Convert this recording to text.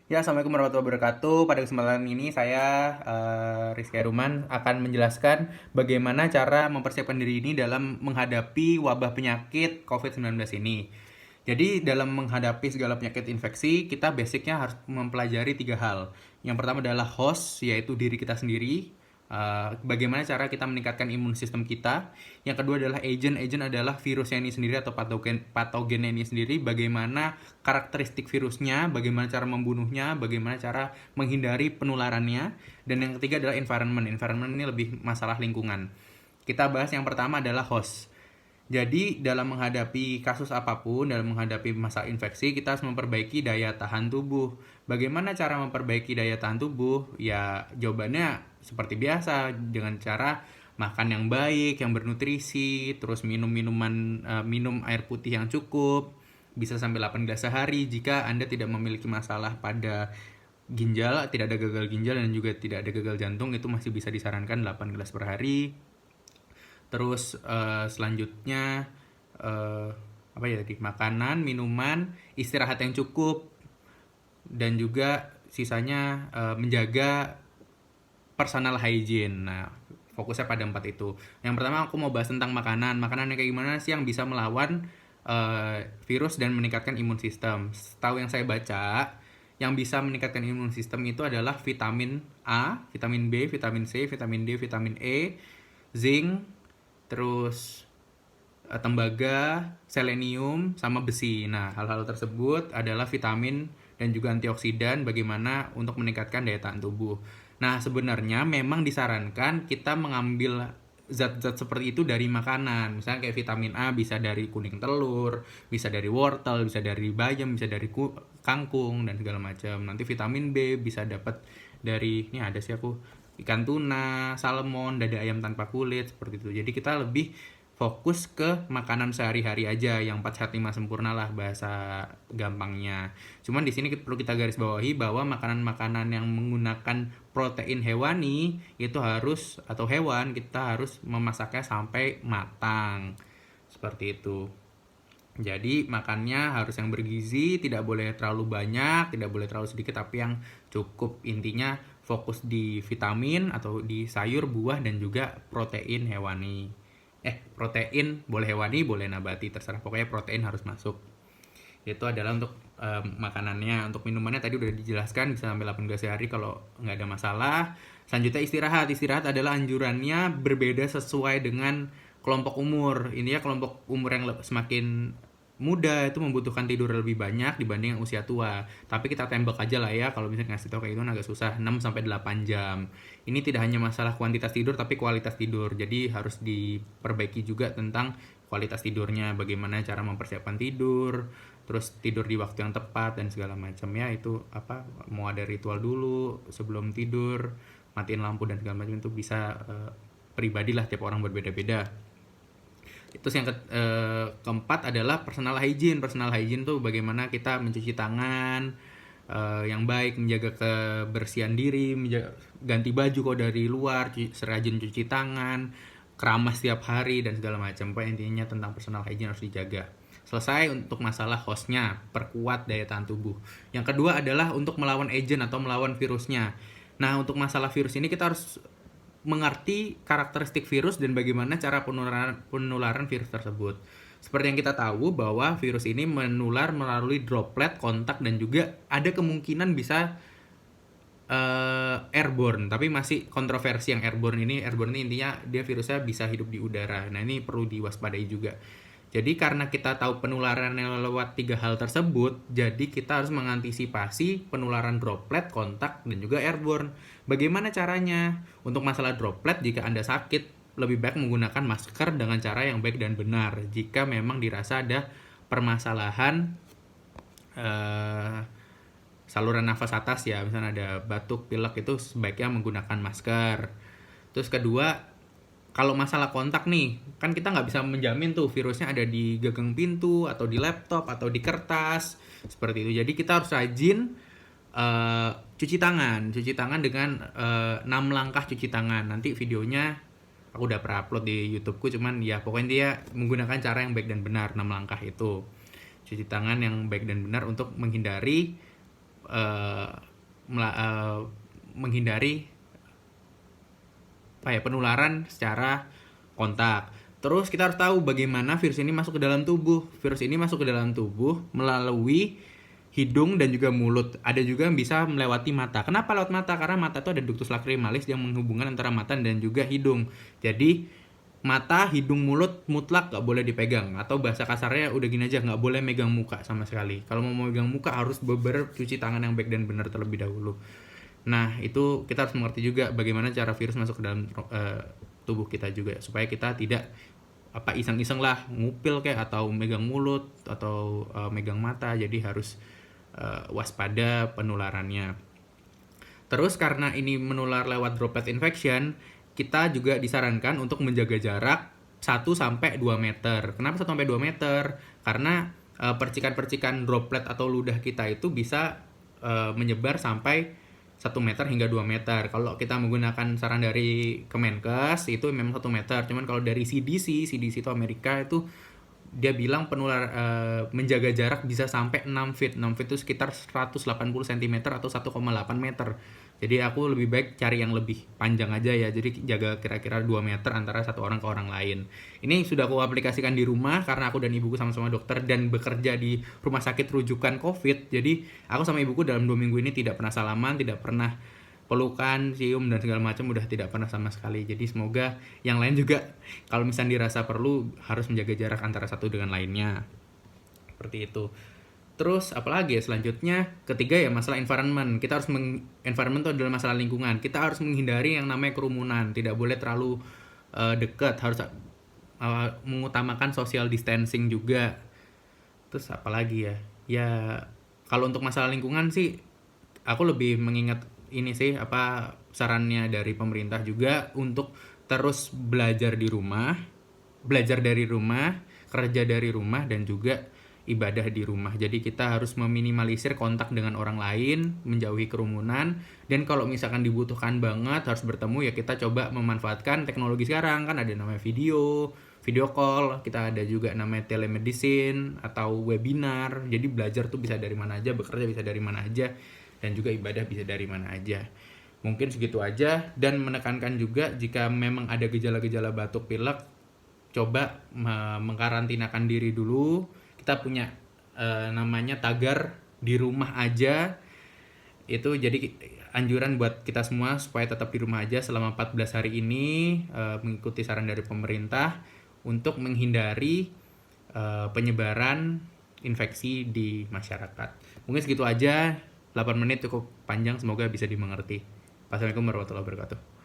Ya, Assalamualaikum warahmatullahi wabarakatuh. Pada kesempatan ini saya, Rizky Haruman, akan menjelaskan bagaimana cara mempersiapkan diri ini dalam menghadapi wabah penyakit COVID-19 ini. Jadi, dalam menghadapi segala penyakit infeksi, kita basicnya harus mempelajari tiga hal. Yang pertama adalah host, yaitu diri kita sendiri. Bagaimana cara kita meningkatkan imun sistem kita. Yang kedua adalah agent. Agent adalah virusnya ini sendiri atau patogennya ini sendiri. Bagaimana karakteristik virusnya, bagaimana cara membunuhnya, bagaimana cara menghindari penularannya. Dan yang ketiga adalah environment. Environment ini lebih masalah lingkungan. Kita bahas yang pertama adalah host. Jadi dalam menghadapi kasus apapun, dalam menghadapi masa infeksi, kita harus memperbaiki daya tahan tubuh. Bagaimana cara memperbaiki daya tahan tubuh? Ya jawabannya seperti biasa, dengan cara makan yang baik, yang bernutrisi, terus minum air putih yang cukup, bisa sampai 8 gelas sehari. Jika Anda tidak memiliki masalah pada ginjal, tidak ada gagal ginjal dan juga tidak ada gagal jantung, itu masih bisa disarankan 8 gelas per hari. Terus selanjutnya apa ya tadi, makanan, minuman, istirahat yang cukup, dan juga sisanya menjaga personal hygiene. Nah, fokusnya pada empat itu. Yang pertama aku mau bahas tentang makanan. Makanan yang kayak gimana sih yang bisa melawan virus dan meningkatkan imun sistem. Setahu yang saya baca, yang bisa meningkatkan imun sistem itu adalah vitamin A, vitamin B, vitamin C, vitamin D, vitamin E, zinc, terus tembaga, selenium, sama besi. Nah, hal-hal tersebut adalah vitamin dan juga antioksidan bagaimana untuk meningkatkan daya tahan tubuh. Nah, sebenarnya memang disarankan kita mengambil zat-zat seperti itu dari makanan. Misalnya kayak vitamin A bisa dari kuning telur, bisa dari wortel, bisa dari bayam, bisa dari kangkung dan segala macam. Nanti vitamin B bisa dapat dari, ini ada sih aku, ikan tuna, salmon, dada ayam tanpa kulit seperti itu. Jadi kita lebih fokus ke makanan sehari-hari aja yang 4 sehat 5 sempurna lah bahasa gampangnya. Cuman di sini perlu kita garis bawahi bahwa makanan-makanan yang menggunakan protein hewani itu harus, atau hewan, kita harus memasaknya sampai matang. Seperti itu. Jadi makannya harus yang bergizi, tidak boleh terlalu banyak, tidak boleh terlalu sedikit, tapi yang cukup. Intinya fokus di vitamin atau di sayur, buah, dan juga protein hewani. Protein boleh hewani, boleh nabati, terserah. Pokoknya protein harus masuk. Itu adalah untuk makanannya. Untuk minumannya tadi udah dijelaskan, bisa sampai 8 gelas sehari kalau nggak ada masalah. Selanjutnya istirahat. Istirahat adalah anjurannya berbeda sesuai dengan kelompok umur. Ini ya, kelompok umur yang semakin muda itu membutuhkan tidur lebih banyak dibanding yang usia tua. Tapi kita tembak aja lah ya, kalau misalnya ngasih tau kayak itu agak susah, 6 sampai 8 jam. Ini tidak hanya masalah kuantitas tidur tapi kualitas tidur. Jadi harus diperbaiki juga tentang kualitas tidurnya, bagaimana cara mempersiapkan tidur, terus tidur di waktu yang tepat dan segala macam ya. Itu apa, mau ada ritual dulu sebelum tidur, matiin lampu dan segala macam, itu bisa pribadi lah, tiap orang berbeda-beda. Terus yang keempat adalah personal hygiene. Personal hygiene tuh bagaimana kita mencuci tangan yang baik, menjaga kebersihan diri, ganti baju kalau dari luar, serajin cuci tangan, keramas setiap hari dan segala macam. Pak, intinya tentang personal hygiene harus dijaga. Selesai untuk masalah hostnya, perkuat daya tahan tubuh. Yang kedua adalah untuk melawan agent atau melawan virusnya. Nah, untuk masalah virus ini kita harus mengerti karakteristik virus dan bagaimana cara penularan virus tersebut. Seperti yang kita tahu bahwa virus ini menular melalui droplet, kontak, dan juga ada kemungkinan bisa airborne. Tapi masih kontroversi yang airborne ini. Airborne ini intinya dia virusnya bisa hidup di udara. Nah, ini perlu diwaspadai juga. Jadi karena kita tahu penularan yang lewat tiga hal tersebut, jadi kita harus mengantisipasi penularan droplet, kontak, dan juga airborne. Bagaimana caranya? Untuk masalah droplet, jika Anda sakit, lebih baik menggunakan masker dengan cara yang baik dan benar. Jika memang dirasa ada permasalahan saluran nafas atas ya, misalnya ada batuk, pilek, itu sebaiknya menggunakan masker. Terus kedua, kalau masalah kontak nih, kan kita nggak bisa menjamin tuh virusnya ada di gagang pintu, atau di laptop, atau di kertas, seperti itu. Jadi kita harus rajin cuci tangan dengan 6 langkah cuci tangan. Nanti videonya aku udah pernah upload di YouTubeku, cuman ya pokoknya dia menggunakan cara yang baik dan benar, 6 langkah itu. Cuci tangan yang baik dan benar untuk menghindari menghindari penularan secara kontak. Terus kita harus tahu bagaimana virus ini masuk ke dalam tubuh. Virus ini masuk ke dalam tubuh melalui hidung dan juga mulut. Ada juga yang bisa melewati mata. Kenapa lewat mata? Karena mata itu ada ductus lacrimalis yang menghubungkan antara mata dan juga hidung. Jadi mata, hidung, mulut mutlak gak boleh dipegang. Atau bahasa kasarnya udah gini aja, gak boleh megang muka sama sekali. Kalau mau megang muka harus beber cuci tangan yang baik dan benar terlebih dahulu. Nah, itu kita harus mengerti juga bagaimana cara virus masuk ke dalam tubuh kita juga, supaya kita tidak iseng-iseng lah ngupil kayak atau megang mulut atau megang mata. Jadi harus waspada penularannya. Terus karena ini menular lewat droplet infection, kita juga disarankan untuk menjaga jarak 1-2 meter. Kenapa 1-2 meter? Karena percikan-percikan droplet atau ludah kita itu bisa menyebar sampai 1 meter hingga 2 meter. Kalau kita menggunakan saran dari Kemenkes itu memang 1 meter. Cuman kalau dari CDC itu Amerika itu dia bilang menjaga jarak bisa sampai 6 feet. 6 feet itu sekitar 180 cm atau 1,8 meter. Jadi aku lebih baik cari yang lebih panjang aja ya. Jadi jaga kira-kira 2 meter antara satu orang ke orang lain. Ini sudah aku aplikasikan di rumah karena aku dan ibuku sama-sama dokter dan bekerja di rumah sakit rujukan COVID. Jadi aku sama ibuku dalam 2 minggu ini tidak pernah salaman, tidak pernah pelukan, cium dan segala macam, udah tidak pernah sama sekali. Jadi semoga yang lain juga kalau misalnya dirasa perlu harus menjaga jarak antara satu dengan lainnya. Seperti itu. Terus apalagi ya selanjutnya, ketiga ya masalah environment. Kita harus environment itu adalah masalah lingkungan. Kita harus menghindari yang namanya kerumunan. Tidak boleh terlalu dekat. Harus mengutamakan social distancing juga. Terus apalagi ya? Ya kalau untuk masalah lingkungan sih aku lebih mengingat ini sih sarannya dari pemerintah juga untuk terus belajar dari rumah, kerja dari rumah dan juga ibadah di rumah. Jadi kita harus meminimalisir kontak dengan orang lain, menjauhi kerumunan, dan kalau misalkan dibutuhkan banget harus bertemu ya kita coba memanfaatkan teknologi sekarang kan ada namanya video call, kita ada juga namanya telemedicine atau webinar. Jadi belajar tuh bisa dari mana aja, bekerja bisa dari mana aja, dan juga ibadah bisa dari mana aja. Mungkin segitu aja, dan menekankan juga jika memang ada gejala-gejala batuk pilek, coba mengkarantinakan diri dulu. Kita punya namanya tagar di rumah aja. Itu jadi anjuran buat kita semua supaya tetap di rumah aja selama 14 hari ini, mengikuti saran dari pemerintah untuk menghindari penyebaran infeksi di masyarakat. Mungkin segitu aja, 8 menit cukup panjang, semoga bisa dimengerti. Wassalamualaikum warahmatullahi wabarakatuh.